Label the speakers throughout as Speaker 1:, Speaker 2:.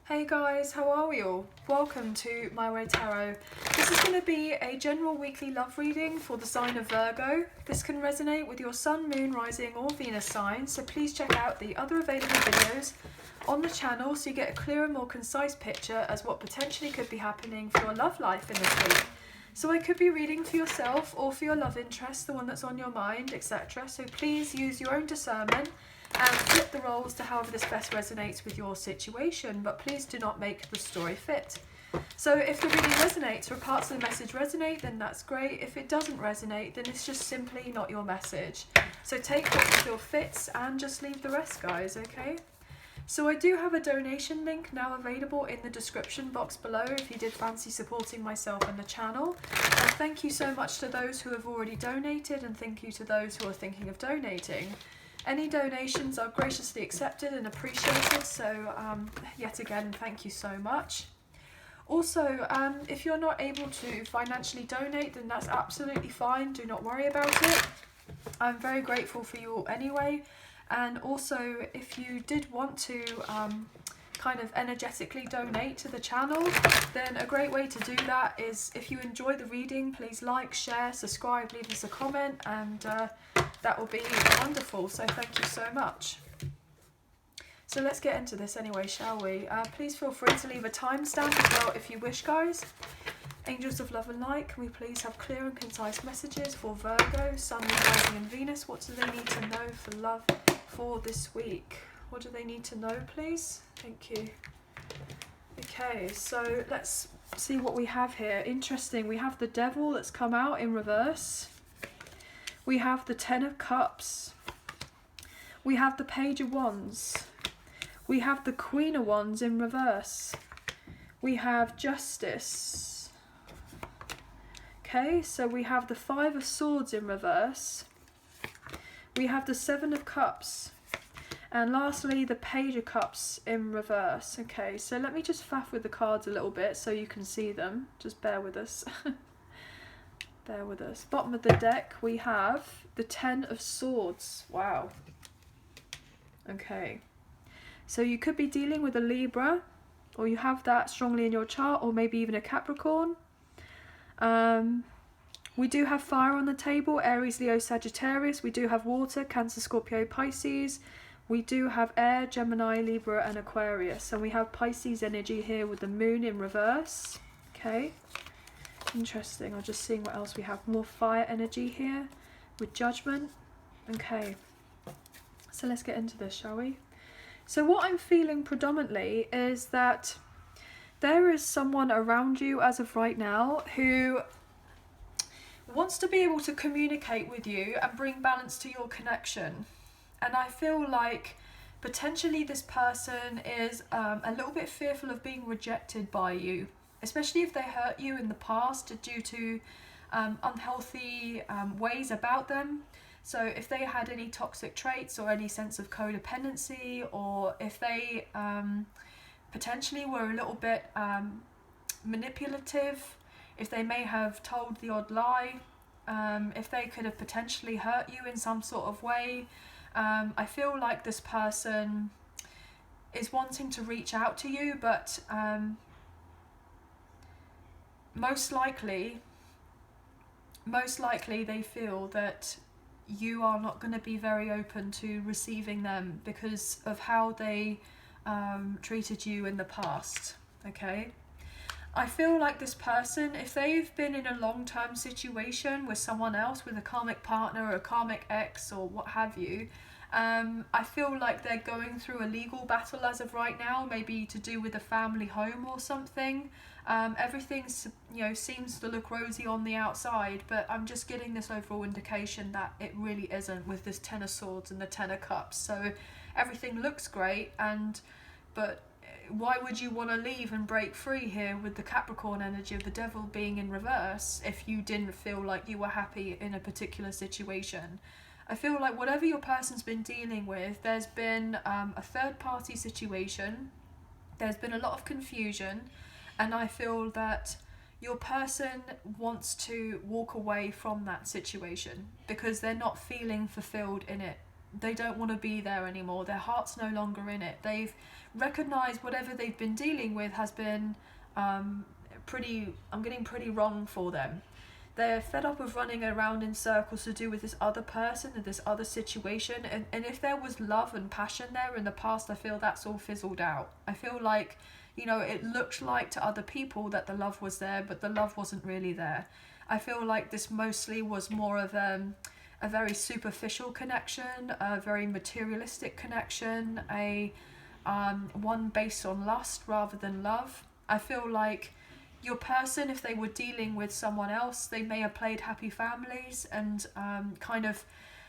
Speaker 1: Hey guys, how are we all? Welcome to My Way Tarot. This is going to be a general weekly love reading for the sign of Virgo. This can resonate with your Sun, Moon, Rising or Venus sign, so please check out the other available videos on the channel so you get a clearer, more concise picture as what potentially could be happening for your love life in this week. So I could be reading for yourself or for your love interest, the one that's on your mind, etc. So please use your own discernment and flip the roles to however this best resonates with your situation, but please do not make the story fit. So if the reading resonates or parts of the message resonate, then that's great. If it doesn't resonate, then it's just simply not your message. So take what you feel fits and just leave the rest, guys, okay? So I do have a donation link now available in the description box below if you did fancy supporting myself and the channel. And thank you so much to those who have already donated, and thank you to those who are thinking of donating. Any donations are graciously accepted and appreciated, so yet again, thank you so much. Also, if you're not able to financially donate, then that's absolutely fine. Do not worry about it. I'm very grateful for you all anyway. And also, if you did want to kind of energetically donate to the channel, then a great way to do that is if you enjoy the reading, please like, share, subscribe, leave us a comment, and that will be wonderful. So thank you so much. So let's get into this anyway, shall we? Please feel free to leave a timestamp as well if you wish, guys. Angels of love and light, can we please have clear and concise messages for Virgo, Sun, Moon, Rising and Venus? What do they need to know for love for this week? What do they need to know, please? Thank you. Okay, so let's see what we have here. Interesting, we have the Devil that's come out in reverse. We have the Ten of Cups. We have the Page of Wands. We have the Queen of Wands in reverse. We have Justice. Okay, so we have the Five of Swords in reverse. We have the Seven of Cups. And lastly, the Page of Cups in reverse. Okay, so let me just faff with the cards a little bit so you can see them. Just bear with us. Bear with us. Bottom of the deck, we have the Ten of Swords. Wow. Okay. So you could be dealing with a Libra, or you have that strongly in your chart, or maybe even a Capricorn. We do have fire on the table, Aries, Leo, Sagittarius. We do have water, Cancer, Scorpio, Pisces. We do have air, Gemini, Libra and Aquarius. And we have Pisces energy here with the moon in reverse. Okay. Interesting. I'm just seeing what else we have. More fire energy here with judgment. Okay. So let's get into this, shall we? So what I'm feeling predominantly is that there is someone around you as of right now who wants to be able to communicate with you and bring balance to your connection. And I feel like potentially this person is a little bit fearful of being rejected by you, especially if they hurt you in the past due to unhealthy ways about them. So if they had any toxic traits or any sense of codependency, or if they potentially were a little bit manipulative, if they may have told the odd lie, if they could have potentially hurt you in some sort of way, I feel like this person is wanting to reach out to you, but most likely they feel that you are not going to be very open to receiving them because of how they treated you in the past. Okay, I feel like this person, if they've been in a long-term situation with someone else, with a karmic partner or a karmic ex or what have you, I feel like they're going through a legal battle as of right now, maybe to do with a family home or something. Everything, seems to look rosy on the outside, but I'm just getting this overall indication that it really isn't with this Ten of Swords and the Ten of Cups. So everything looks great, but why would you want to leave and break free here with the Capricorn energy of the Devil being in reverse if you didn't feel like you were happy in a particular situation? I feel like whatever your person's been dealing with, there's been a third party situation, there's been a lot of confusion, and I feel that your person wants to walk away from that situation because they're not feeling fulfilled in it they don't want to be there anymore. Their heart's no longer in it. They've recognized whatever they've been dealing with has been I'm getting pretty wrong for them. They're fed up of running around in circles to do with this other person and this other situation. And if there was love and passion there in the past, I feel that's all fizzled out. I feel like, it looked like to other people that the love was there, but the love wasn't really there. I feel like this mostly was more of a very superficial connection, a very materialistic connection, one based on lust rather than love. I feel like your person, if they were dealing with someone else, they may have played happy families and kind of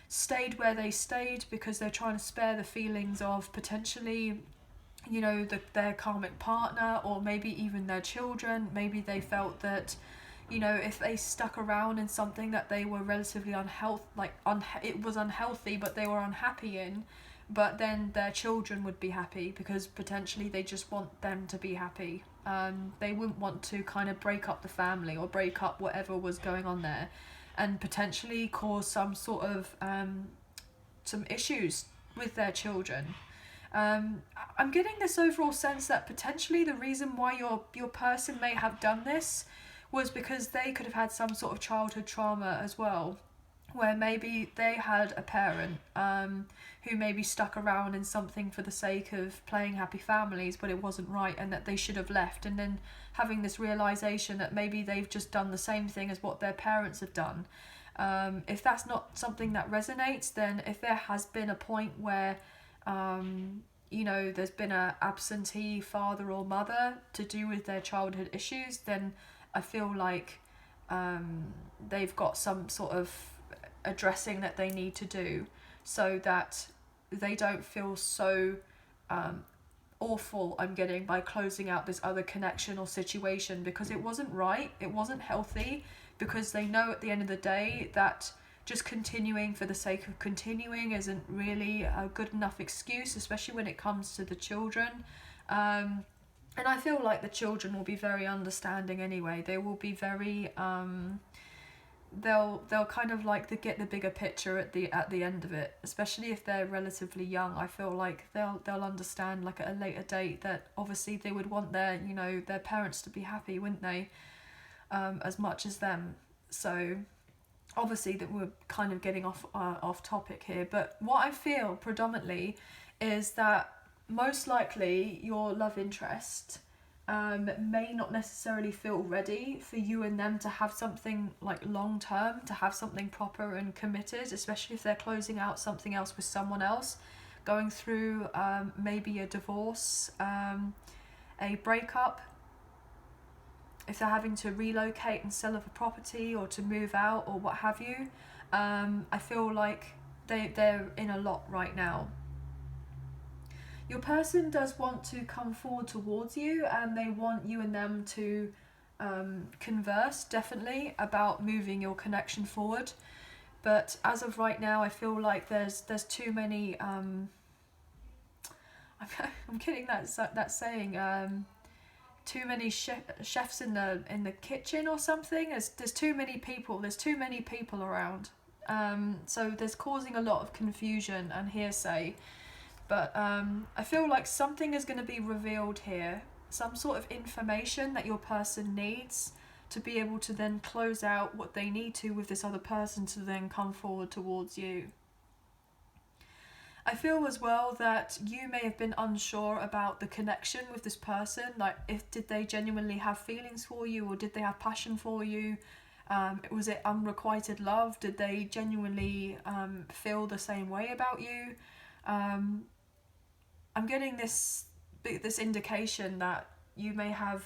Speaker 1: stayed where they stayed because they're trying to spare the feelings of potentially, their karmic partner, or maybe even their children. Maybe they felt that, if they stuck around in something that they were relatively it was unhealthy, but they were unhappy in, but then their children would be happy because potentially they just want them to be happy. They wouldn't want to kind of break up the family or break up whatever was going on there, and potentially cause some sort of some issues with their children. I'm getting this overall sense that potentially the reason why your person may have done this was because they could have had some sort of childhood trauma as well, where maybe they had a parent who maybe stuck around in something for the sake of playing happy families, but it wasn't right, and that they should have left, and then having this realization that maybe they've just done the same thing as what their parents have done. If that's not something that resonates, then if there has been a point where there's been a absentee father or mother to do with their childhood issues, then I feel like they've got some sort of addressing that they need to do, so that they don't feel so awful, I'm getting, by closing out this other connection or situation, because it wasn't right, it wasn't healthy, because they know at the end of the day that just continuing for the sake of continuing isn't really a good enough excuse, especially when it comes to the children. And I feel like the children will be very understanding anyway. They will be very they'll kind of like get the bigger picture at the end of it, especially if they're relatively young. I feel like they'll understand like at a later date that obviously they would want their their parents to be happy, wouldn't they, as much as them. So obviously that we're kind of getting off topic here, but what I feel predominantly is that most likely your love interest may not necessarily feel ready for you and them to have something like long term, to have something proper and committed, especially if they're closing out something else with someone else, going through maybe a divorce, a breakup, if they're having to relocate and sell off a property or to move out or what have you. I feel like they're in a lot right now. Your person does want to come forward towards you, and they want you and them to converse, definitely, about moving your connection forward. But as of right now, I feel like there's too many I'm getting that saying, too many chefs in the kitchen or something. There's too many people around, so there's causing a lot of confusion and hearsay. But I feel like something is going to be revealed here, some sort of information that your person needs to be able to then close out what they need to with this other person to then come forward towards you. I feel as well that you may have been unsure about the connection with this person, like did they genuinely have feelings for you, or did they have passion for you? Was it unrequited love? Did they genuinely feel the same way about you? I'm getting this indication that you may have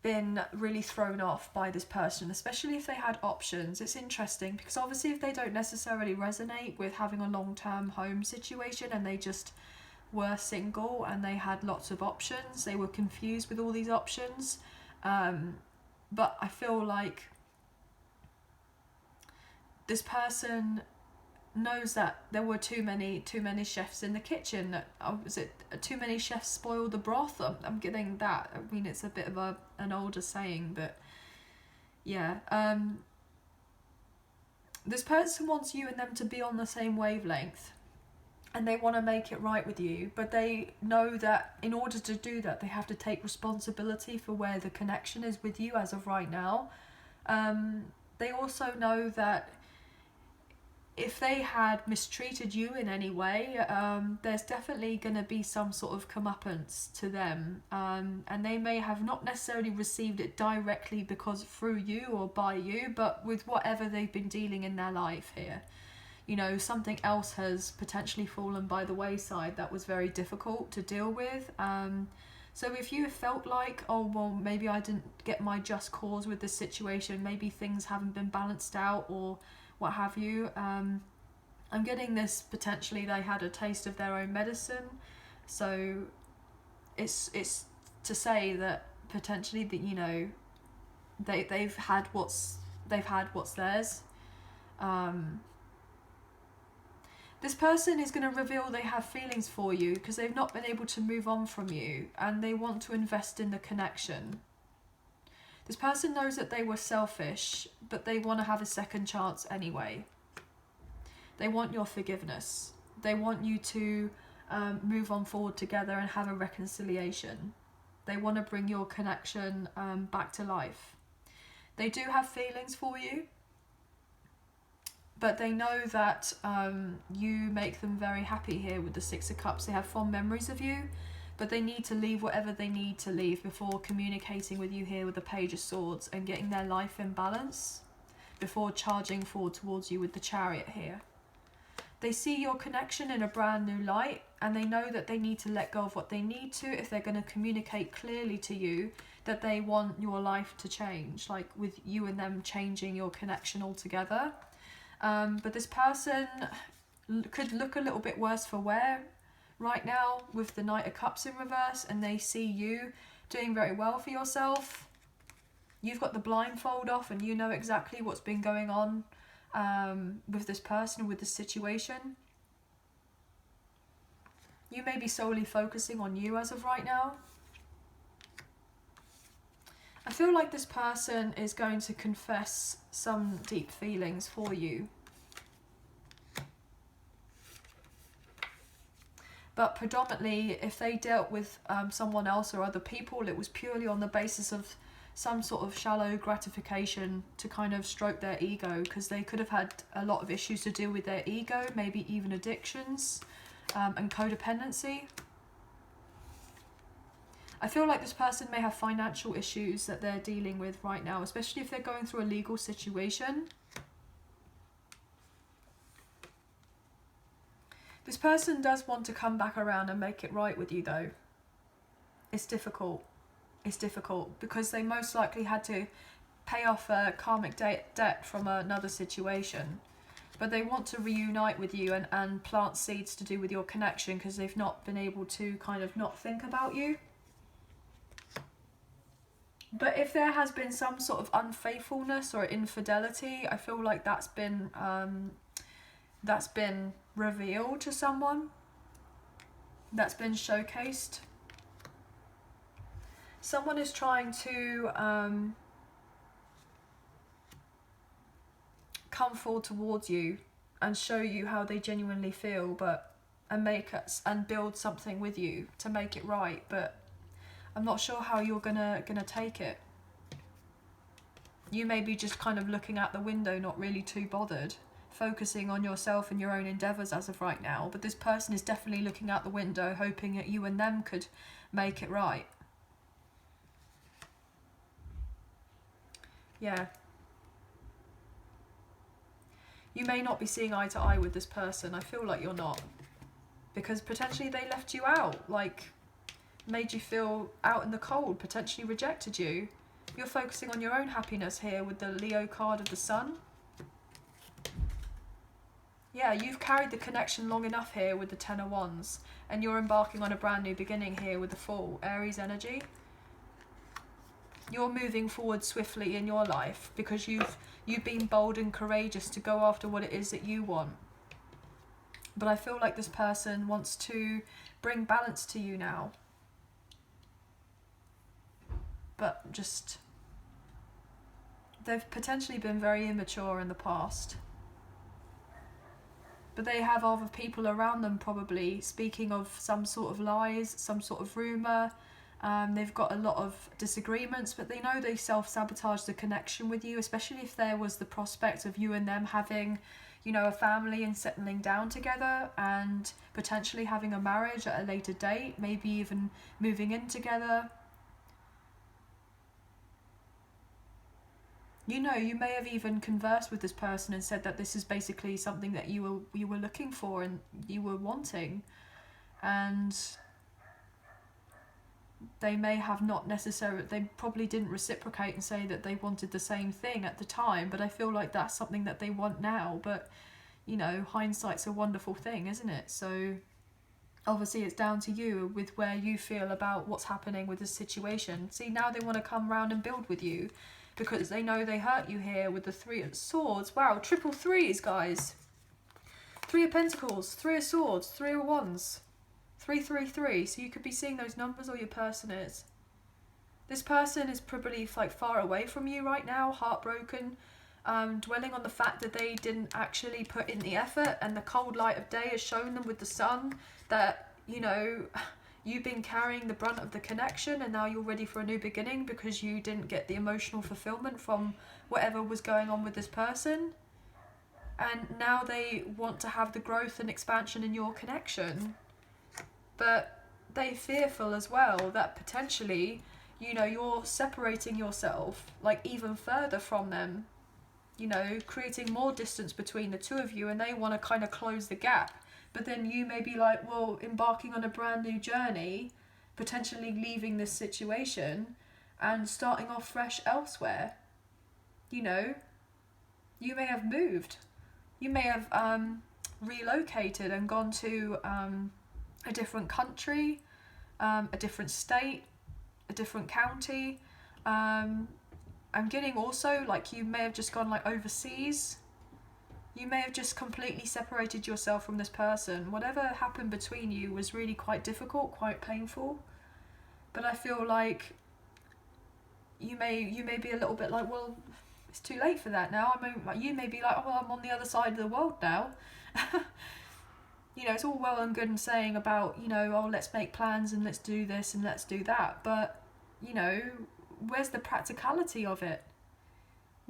Speaker 1: been really thrown off by this person, especially if they had options. It's interesting because obviously if they don't necessarily resonate with having a long-term home situation and they just were single and they had lots of options, they were confused with all these options. But I feel like this person knows that there were too many chefs in the kitchen. That was it, too many chefs spoil the broth. I'm getting that. I mean, it's a bit of an older saying, but yeah. This person wants you and them to be on the same wavelength, and they want to make it right with you, but they know that in order to do that, they have to take responsibility for where the connection is with you as of right now. They also know that if they had mistreated you in any way, there's definitely going to be some sort of comeuppance to them, and they may have not necessarily received it directly because through you or by you, but with whatever they've been dealing in their life here. You know, something else has potentially fallen by the wayside that was very difficult to deal with. So if you felt like, oh, well, maybe I didn't get my just cause with this situation, maybe things haven't been balanced out or what have you, I'm getting this potentially they had a taste of their own medicine. So it's to say that potentially that, you know, they've had what's theirs. This person is going to reveal they have feelings for you because they've not been able to move on from you, and they want to invest in the connection. This person knows that they were selfish, but they want to have a second chance anyway. They want your forgiveness. They want you to move on forward together and have a reconciliation. They want to bring your connection back to life. They do have feelings for you, but they know that you make them very happy here with the Six of Cups. They have fond memories of you, but they need to leave whatever they need to leave before communicating with you here with the Page of Swords and getting their life in balance before charging forward towards you with the Chariot here. They see your connection in a brand new light, and they know that they need to let go of what they need to if they're going to communicate clearly to you that they want your life to change, like with you and them changing your connection altogether. But this person could look a little bit worse for wear right now with the Knight of Cups in reverse, and they see you doing very well for yourself. You've got the blindfold off and you know exactly what's been going on with this person, with this situation. You may be solely focusing on you as of right now. I feel like this person is going to confess some deep feelings for you. But predominantly, if they dealt with someone else or other people, it was purely on the basis of some sort of shallow gratification to kind of stroke their ego, because they could have had a lot of issues to deal with their ego, maybe even addictions and codependency. I feel like this person may have financial issues that they're dealing with right now, especially if they're going through a legal situation. This person does want to come back around and make it right with you though. It's difficult. It's difficult because they most likely had to pay off a karmic debt from another situation. But they want to reunite with you and plant seeds to do with your connection because they've not been able to kind of not think about you. But if there has been some sort of unfaithfulness or infidelity, I feel like that's been revealed to someone. That's been showcased. Someone is trying to come forward towards you and show you how they genuinely feel, and build something with you to make it right. But I'm not sure how you're gonna take it. You may be just kind of looking out the window, not really too bothered, focusing on yourself and your own endeavours as of right now. But this person is definitely looking out the window, hoping that you and them could make it right. Yeah. You may not be seeing eye to eye with this person. I feel like you're not. Because potentially they left you out, like made you feel out in the cold, potentially rejected you. You're focusing on your own happiness here with the Leo card of the Sun. Yeah, you've carried the connection long enough here with the Ten of Wands, and you're embarking on a brand new beginning here with the Fool, Aries energy. You're moving forward swiftly in your life because you've been bold and courageous to go after what it is that you want. But I feel like this person wants to bring balance to you now. But just, they've potentially been very immature in the past. But they have other people around them probably speaking of some sort of lies, some sort of rumour. They've got a lot of disagreements, but they know they self-sabotage the connection with you, especially if there was the prospect of you and them having, you know, a family and settling down together and potentially having a marriage at a later date, maybe even moving in together. You know, you may have even conversed with this person and said that this is basically something that you were looking for and you were wanting, and they may have not necessarily, they probably didn't reciprocate and say that they wanted the same thing at the time, but I feel like that's something that they want now. But you know, hindsight's a wonderful thing, isn't it? So obviously it's down to you with where you feel about what's happening with this situation. See, now they want to come round and build with you because they know they hurt you here with the 3 of Swords. Wow, triple threes, guys. 3 of Pentacles, 3 of Swords, 3 of Wands, 333. So you could be seeing those numbers, or your person is. This person is probably like far away from you right now, heartbroken, dwelling on the fact that they didn't actually put in the effort, and the cold light of day has shown them with the sun that, you know, you've been carrying the brunt of the connection, and now you're ready for a new beginning because you didn't get the emotional fulfillment from whatever was going on with this person. And now they want to have the growth and expansion in your connection. But they're fearful as well that potentially, you know, you're separating yourself like even further from them, you know, creating more distance between the two of you, and they want to kind of close the gap. But then you may be like, well, embarking on a brand new journey, potentially leaving this situation and starting off fresh elsewhere. You know, you may have moved. You may have relocated and gone to a different country, a different state, a different county. I'm getting also like you may have just gone like overseas. You may have just completely separated yourself from this person. Whatever happened between you was really quite difficult, quite painful. But I feel like you may be a little bit like, well, it's too late for that now. I mean, you may be like, oh, well, I'm on the other side of the world now. You know, it's all well and good and saying about, you know, oh, let's make plans and let's do this and let's do that. But, you know, where's the practicality of it?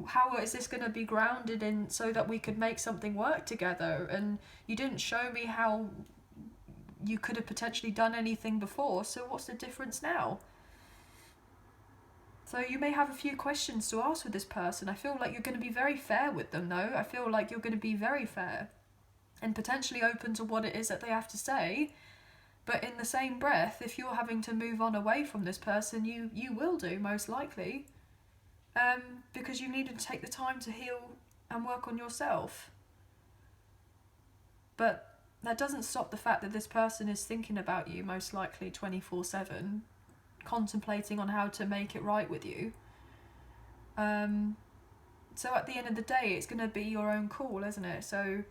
Speaker 1: How is this going to be grounded in so that we could make something work together? And you didn't show me how you could have potentially done anything before, so what's the difference now? So you may have a few questions to ask with this person. I feel like you're going to be very fair with them though. I feel like you're going to be very fair and potentially open to what it is that they have to say. But in the same breath, if you're having to move on away from this person, you will do, most likely. Because you need to take the time to heal and work on yourself. But that doesn't stop the fact that this person is thinking about you, most likely 24/7, contemplating on how to make it right with you. So at the end of the day, it's going to be your own call, isn't it? So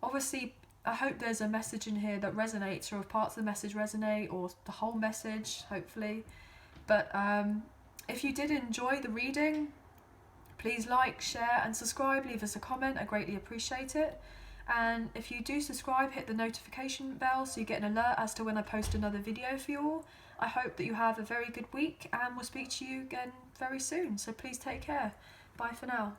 Speaker 1: obviously, I hope there's a message in here that resonates, or if parts of the message resonate, or the whole message, hopefully. But if you did enjoy the reading, please like, share and subscribe. Leave us a comment. I greatly appreciate it. And if you do subscribe, hit the notification bell so you get an alert as to when I post another video for you all. I hope that you have a very good week, and we'll speak to you again very soon. So please take care. Bye for now.